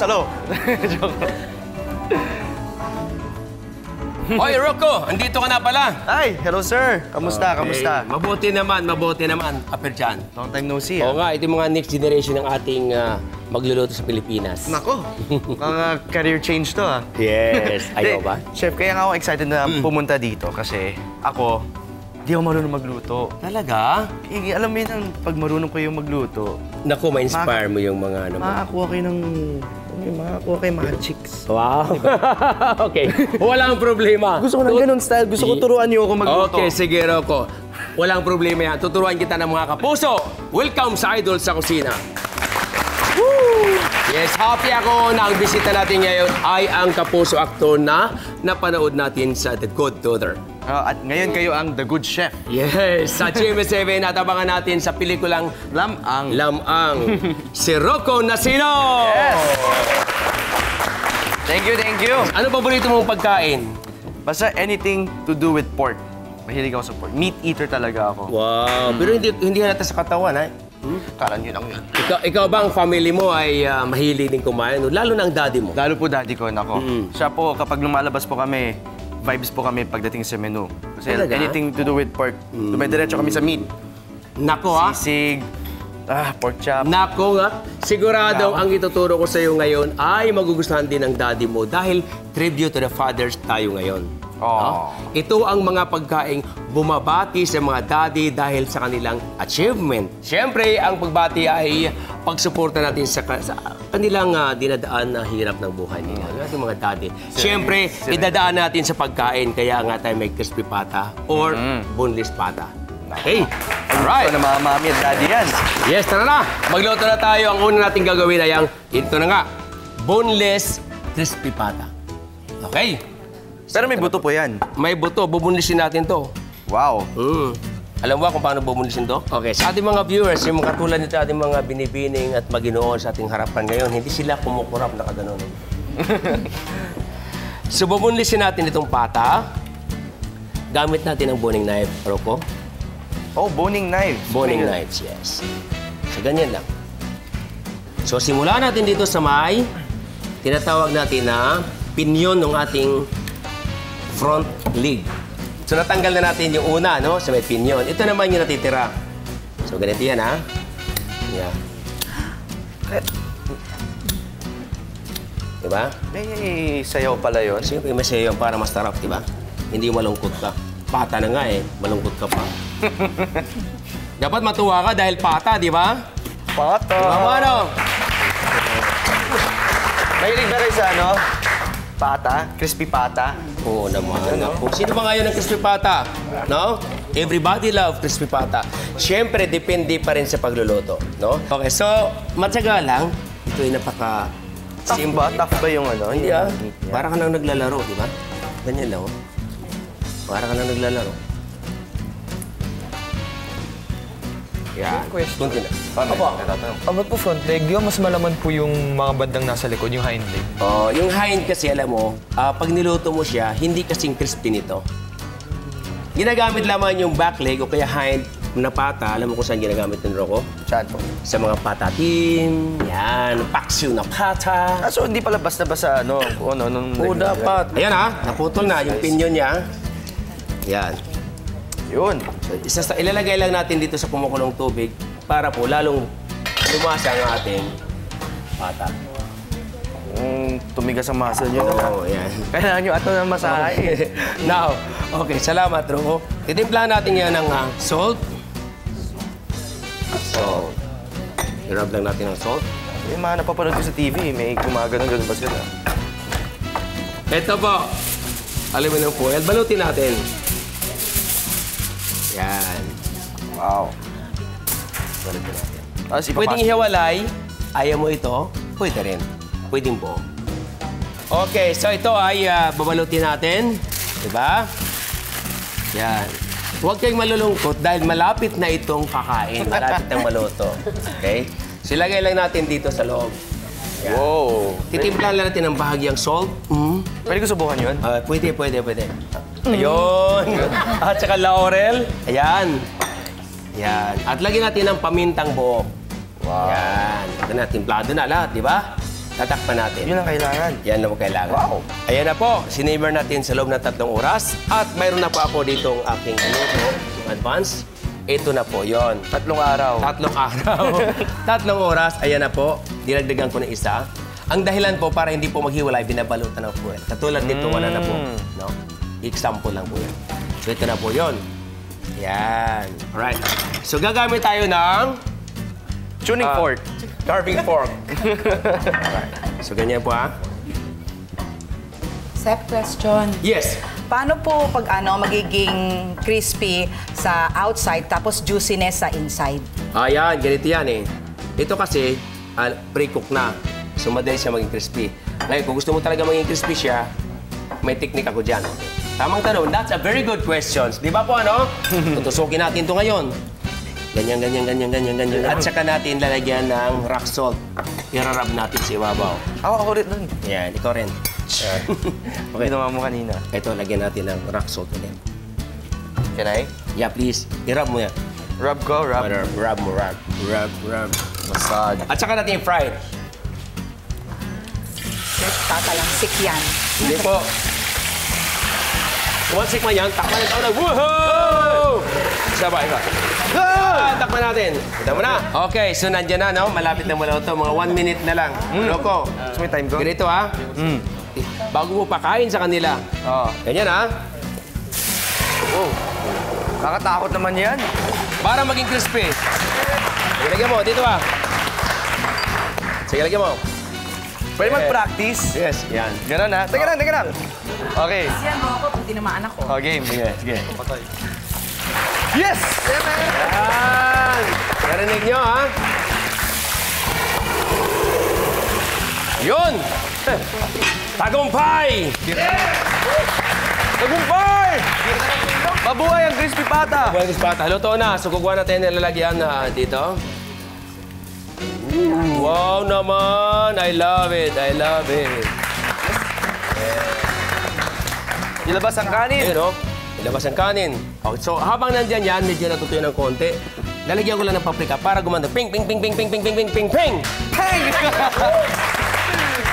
salo. Joke. Hoy, Rocco! Andito ka na pala. Ay, hello sir. Kamusta? Kamusta? Mabuti naman, Aperchan. Long time no see. Oo nga, ito yung mga next generation ng ating magluluto sa Pilipinas. Nako, mga career change to ah. Yes. Ayaw ba? Chef, kaya nga ako excited na pumunta dito kasi ako, di ako marunong magluto. Talaga? Alam mo yun, pag marunong ko yung magluto, Naku, ma-inspire mo yung mga ano mo. makakuha kayo mga chicks. Wow. Okay. Walang problema. Gusto ko ng ganun style. Gusto ko turuan niyo ako magluto. Okay, sige, Rocco. Walang problema yan. Tuturuan kita ng mga kapuso. Welcome sa Idol sa Kusina. Woo! Yes, happy ako na ang bisita natin ngayon ay ang kapuso aktor na napanood natin sa The Good Daughter. At ngayon kayo ang The Good Chef. Yes, sa GMA7 natabangan natin sa pelikulang Lamang. Si Rocco Nasino! Yes! Thank you, thank you. Ano paborito mong pagkain? Basta anything to do with pork. Mahilig ako sa pork. Meat eater talaga ako. Wow, pero hindi halata sa katawan, ha? Kala nyo lang yun. Ikaw ba ang family mo ay mahilig din kumain? Lalo na ang daddy mo? Lalo po daddy ko, nako. Siya po, kapag lumalabas po kami, vibes po kami pagdating sa menu. Kasi Talaga? anything to do with pork, dumidiretso kami sa meat. Nako, ha? Sisig, pork chop. Nako nga, sigurado ang ituturo ko sa iyo ngayon ay magugustuhan din ng daddy mo dahil tribute to the fathers tayo ngayon. Oh. Ito ang mga pagkaing bumabati sa mga daddy dahil sa kanilang achievement. Siyempre, ang pagbati ay pagsuporta natin sa kanilang dinadaan na hirap ng buhay nila. Yung ating mga daddy. Siyempre, idadaan natin sa pagkain. Kaya nga tayo may crispy pata or boneless pata. Okay. Alright. Ito na mga mami at daddy yan. Yes, tara na. Magluto na tayo. Ang una natin gagawin ay ito na nga, boneless crispy pata. Okay. Pero may buto po yan. May buto. Bubunlisin natin to. Wow. Alam mo ba kung paano bubunlisin to? Okay, sa ating mga viewers, yung mga katulad nito ating mga binibining at maginoon sa ating harapan ngayon, hindi sila kumukurap na kaganon. So, bubunlisin natin itong pata. Gamit natin ang boning knife, Rocco. Oh, boning knives. Boning knives, yes. So, ganyan lang. So, simulan natin dito sa may tinatawag natin na pinyon ng ating front leg. So, natanggal na natin yung una, no? Sa may pinyon. Ito naman yung natitira. So, ganito yan, ha? Yan. Diba? May sayaw pala yun. Siyempre, may sayo para mas tarap, diba? Hindi malungkot ka. Pata na nga, eh. Malungkot ka pa. Dapat matuwa ka dahil pata, diba? Pata. Diba, ano? Mahilig ba rin sa ano? Pata? Crispy pata? Oo naman. Kung sino ba ngayon ng crispy pata? No? Everybody love crispy pata. Siyempre, depende pa rin sa pagluluto. No? Okay, so, matyaga lang. Ito ay napaka... Tough ba? Tough ba yung ano? Hindi ah. Para ka nang naglalaro, di ba? Ganyan lang, oh. Para ka nang naglalaro. Yan. Kunti na. Ba't po front leg? Di ba mas malaman po yung mga bandang nasa likod, yung hind leg? Oh, yung hind kasi, alam mo, pag niluto mo siya, hindi kasing crispy nito. Ginagamit lamang yung back leg o kaya hind na pata. Alam mo kung saan ginagamit ng Rocco? Saan po? Sa mga patatim, yan, paksiw na pata. So, hindi pala basta-basta ano? Oo, dapat. Ayan ha, naputol na yung pinyon niya. Yan. Yun. So, ilalagay lang natin dito sa kumukulong tubig para po lalong lumasa ang ating pata. Tumigas ang muscle nyo. Oo, yan. Kailangan nyo ato ng masahe. Now, okay, salamat, Rocco. Titimplahan natin yan ng salt. Salt. I-rub lang natin ng salt. Yung mga napapanood ko sa TV, may gumagano'n ba sila? Ito po. Aluminum foil. Balutin natin. Yan. Wow. Balutin natin. Pwedeng ihiwalay. Ayaw mo ito, pwede rin. Pwedeng buo. Okay, so ito ay babalutin natin. Diba? Yan. Huwag kayong malulungkot dahil malapit na itong kakain. Malapit na maluto. Okay? So, ilagay lang natin dito sa loob. Yan. Wow. Titimplahan lang natin ng bahagyang salt. Pwede ko subukan yun? Pwede. Ayun. At saka laurel. Ayan. Yan. At lagyan natin ng pamintang buo. Wow. Yan. Ito na, timplado na lahat, di ba? Tatakpan natin. Yun ang kailangan. Yan lang ang kailangan. Wow. Ayan na po, sinimmer natin sa loob ng 3 oras. At mayroon na po ako dito ang aking yung advance. Ito na po, yon. 3 araw. 3 araw. 3 oras, ayan na po. Dinagdagan ko ng isa. Ang dahilan po para hindi po maghiwalay, binabalutan ng fuel. Katulad nito, wala na po. No? Example lang po yan. So ito na po yon. Yan. Alright. So gagamit tayo ng Tuning fork. carving fork. Alright. So ganyan po ha. Sep, question. Yes. Paano po pag magiging crispy sa outside tapos juiciness sa inside? Ayan, ganito yan eh. Ito kasi, pre-cook na. So madali siya maging crispy. Ngayon, kung gusto mo talaga maging crispy siya, may technique ako dyan. Tamang tanong, that's a very good question. Di ba po ano? Tutusukin natin ito ngayon. Ganyan, ganyan, ganyan, ganyan, ganyan. At saka natin lalagyan ng rock salt. Irarab natin sa ibabaw. Ako rin nun. Yan, ikaw rin. Okay. Ginawa mo kanina. Ito, lagyan natin ng rock salt ulit. Can I? Yeah, please. Irab mo yan. Rub ko, rub. Rub mo, rub. Rub, rub. Massage. At saka natin fried. Tatalangsik yan. Hindi po. Kumansik man yan, takpan natin na. Woohoo! Isa ba, iba? Takpan natin. Kita mo na. Okay, so nandiyan na, no? Malapit na mula ito. Mga 1 minute na lang. Loko. Gusto mo yung time ko? Ganito, ha? Bago mo pakain sa kanila. Oo. Ganyan, ha? Oh. Kakatakot naman yan. Para maging crispy. Sige, lagyan mo. Dito, ha? Sige, lagyan mo. Pwede mag-practice. Yes, yan. Ganun ha? Teka lang, teka lang. Okay. Yan mo ako pag tinamaan ako. Oh, game. Sige, sige. Yes! Yan! Narinig nyo, ha? Yun! Tagumpay! Tagumpay! Mabuhay ang crispy pata! Buhay pata. Luto na. So, kukuha natin yung lalagyan dito. Wow naman! I love it! I love it! Ilabas ang kanin. Ayun, no? Ilabas ang kanin. Okay, so, habang nandyan yan, medyo natutuyo ng konti. Lalagyan ko lang ng paprika para gumanda. Ping, ping, ping, ping, ping, ping, ping, ping, ping, ping! Pang!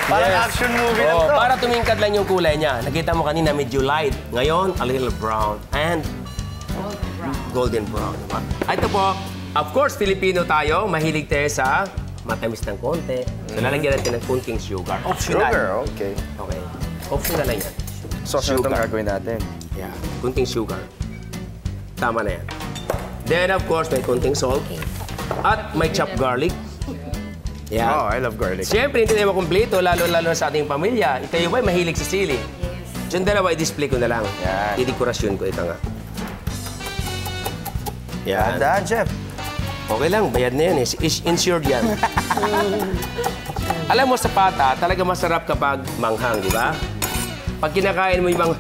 Parang Yes. action movie lang Oh, to. para tumingkad lang yung kulay niya. Nakita mo kanina medyo light. Ngayon, a little brown. And golden brown. Diba? Ito po, of course, Filipino tayo. Mahilig tayo sa matamis ng konti. So, lalagyan natin ng kunting sugar. Optional. Sugar, okay. Okay. Optional lang yan. Sauce na itong gagawin natin. Yeah. Kunting sugar. Tama na yan. Then, of course, may kunting salt. At may chopped garlic. Yan. Oh, I love garlic. Siyempre, hindi tayo makumpleto, lalo-lalo sa ating pamilya. Kayo ba'y mahilig sa sili? Yes. Yung dalawa, i-display ko na lang. Yan. I-dekorasyon ko. Ito nga. Yan. Dahan, chef. Okay lang, bayad na yan eh. Insured yan. Alam mo, sa pata, talaga masarap kapag manghang, di ba? Pag kinakain mo yung mga...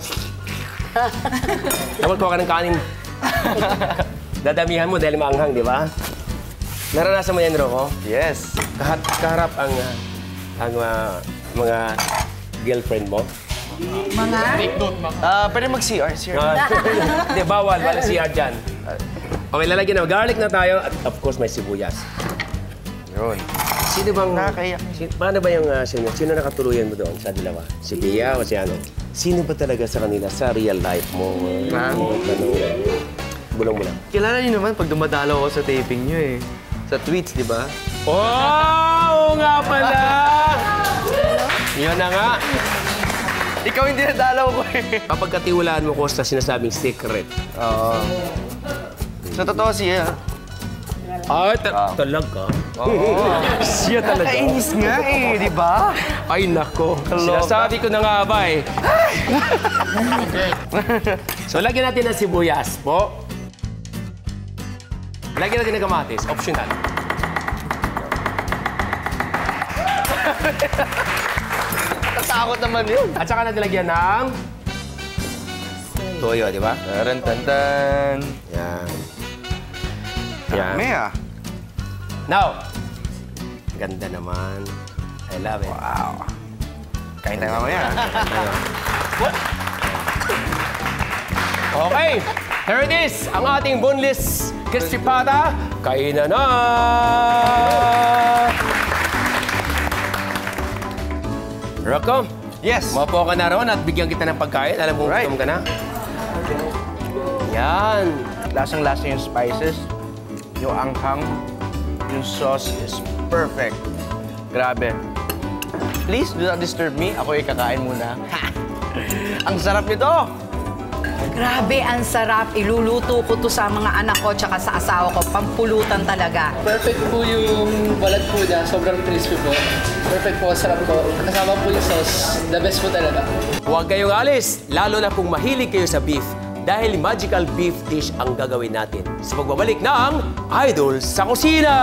Dapat kuha ka ng kanin. Dadamihan mo dahil manghang, di ba? Naranasan mo yan, Rocco? Yes. Kaharap ang mga girlfriend mo? Mga? Pwede mag-CR, CR. Hindi, bawal. Wala CR dyan. Okay, lalagyan na. Garlic na tayo. At of course, may sibuyas. Yun. Sino bang... Nakakaiyak. Paano ba yung... sino nakatuluyan mo doon sa dalawa? Si Pia o si ano? Sino ba talaga sa kanila sa real life mo? Bulong mo lang. Kilala niyo naman pag dumadalaw ako sa taping niyo eh. Sa tweets, di ba? Oh, nga pala! Yun na nga. Ikaw hindi nadalaw ko eh. Kapag katiwalaan mo ko sa sinasabing secret. Oo. Sa totoo siya. Ay, talaga? Oo. Siya talaga. Nakainis nga eh, di ba? Ay, nako. Kaloka. Sinasabi ko na nga ba eh. So, lagyan natin ng sibuyas po. Lagyan natin ng kamatis. Optional. Tatakot naman yun. At saka natin lagyan ng toyo, di ba? Tarantantan. Yan. Dami ah. Now, ganda naman. I love it. Wow. Kain tayo mamaya. Okay, here it is. Ang ating boneless crispy pata. Kainan na! Rocco, Yes. mapo ka na ron at bigyan kita ng pagkain. Alam kong Right. gutom ka na. Yan. Lasang-lasa yung spices, yung anghang, yung sauce is perfect. Grabe. Please do not disturb me. Ako ay kakain muna. Ang sarap nito! Grabe, ang sarap. Iluluto ko to sa mga anak ko tsaka sa asawa ko. Pampulutan talaga. Perfect po yung balat po niya. Sobrang crispy po. Perfect po, sarap po. Kasama po yung sauce. The best po talaga. Huwag kayong alis, lalo na kung mahilig kayo sa beef. Dahil magical beef dish ang gagawin natin sa pagbabalik ng Idol sa Kusina!